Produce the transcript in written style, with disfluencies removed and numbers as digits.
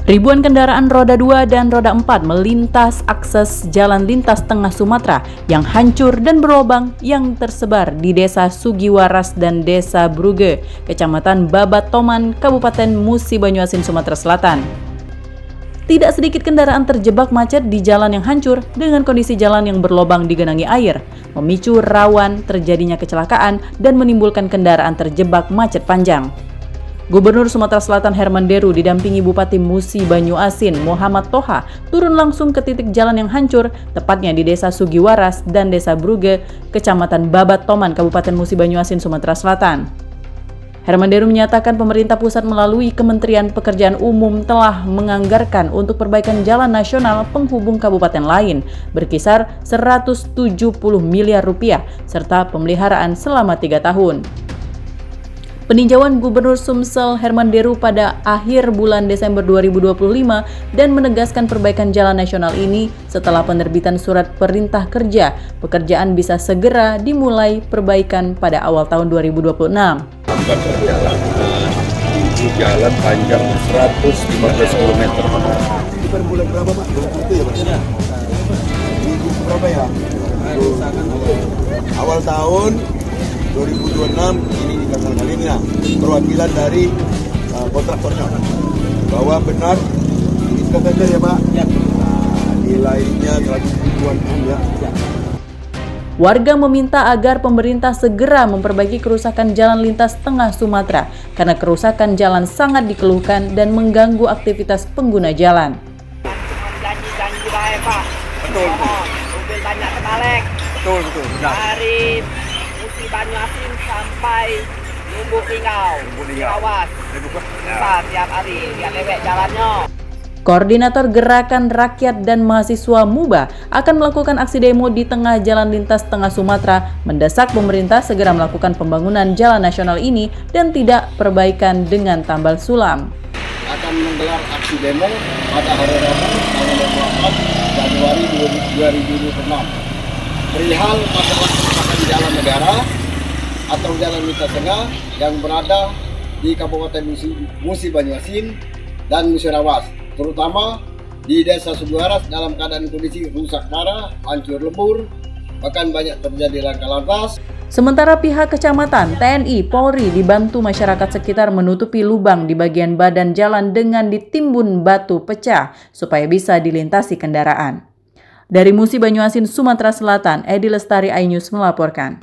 Ribuan kendaraan roda 2 dan roda 4 melintas akses jalan lintas tengah Sumatera yang hancur dan berlobang yang tersebar di Desa Sugiwaras dan Desa Brugge, Kecamatan Babatoman, Kabupaten Musi Banyuasin, Sumatera Selatan. Tidak sedikit kendaraan terjebak macet di jalan yang hancur dengan kondisi jalan yang berlobang digenangi air, memicu rawan terjadinya kecelakaan dan menimbulkan kendaraan terjebak macet panjang. Gubernur Sumatera Selatan Herman Deru didampingi Bupati Musi Banyuasin Muhammad Toha turun langsung ke titik jalan yang hancur, tepatnya di Desa Sugiwaras dan Desa Brugge, Kecamatan Babatoman, Kabupaten Musi Banyuasin, Sumatera Selatan. Herman Deru menyatakan pemerintah pusat melalui Kementerian Pekerjaan Umum telah menganggarkan untuk perbaikan jalan nasional penghubung kabupaten lain berkisar 170 miliar rupiah serta pemeliharaan selama 3 tahun. Peninjauan Gubernur Sumsel Herman Deru pada akhir bulan Desember 2025 dan menegaskan perbaikan jalan nasional ini setelah penerbitan surat perintah kerja, pekerjaan bisa segera dimulai perbaikan pada awal tahun 2026. Jalan panjang 115 km. Ini per bulan berapa Pak? 20 ya Pak? Minggu berapa ya? Awal tahun 2026 ini dikatakan kali ini perwakilan dari kontraktornya bahwa benar ini tender ya Pak? Ya. Nilainya 100 ribuan ya. Warga meminta agar pemerintah segera memperbaiki kerusakan jalan lintas tengah Sumatera karena kerusakan jalan sangat dikeluhkan dan mengganggu aktivitas pengguna jalan. Janji-janji baik Pak. Betul. Mobil banyak terbalik. Betul. Dari Musi Banyuasin sampai Lumbuk Linggau. Awas. Susah tiap hari, tiap lewat jalannya. Koordinator Gerakan Rakyat dan Mahasiswa MUBA akan melakukan aksi demo di tengah jalan lintas tengah Sumatera, mendesak pemerintah segera melakukan pembangunan jalan nasional ini dan tidak perbaikan dengan tambal sulam. Akan menggelar aksi demo pada hari Rabu tanggal 24 Januari 2026. Perihal masalah kerusakan jalan negara atau jalan lintas tengah yang berada di Kabupaten Musi Banyuasin dan Musirawas, terutama di Desa Sugiwaras dalam keadaan kondisi rusak parah, hancur lebur, bahkan banyak terjadi laka lantas. Sementara pihak kecamatan, TNI, Polri dibantu masyarakat sekitar menutupi lubang di bagian badan jalan dengan ditimbun batu pecah supaya bisa dilintasi kendaraan. Dari Musi Banyuasin, Sumatera Selatan, Edi Lestari, iNews melaporkan.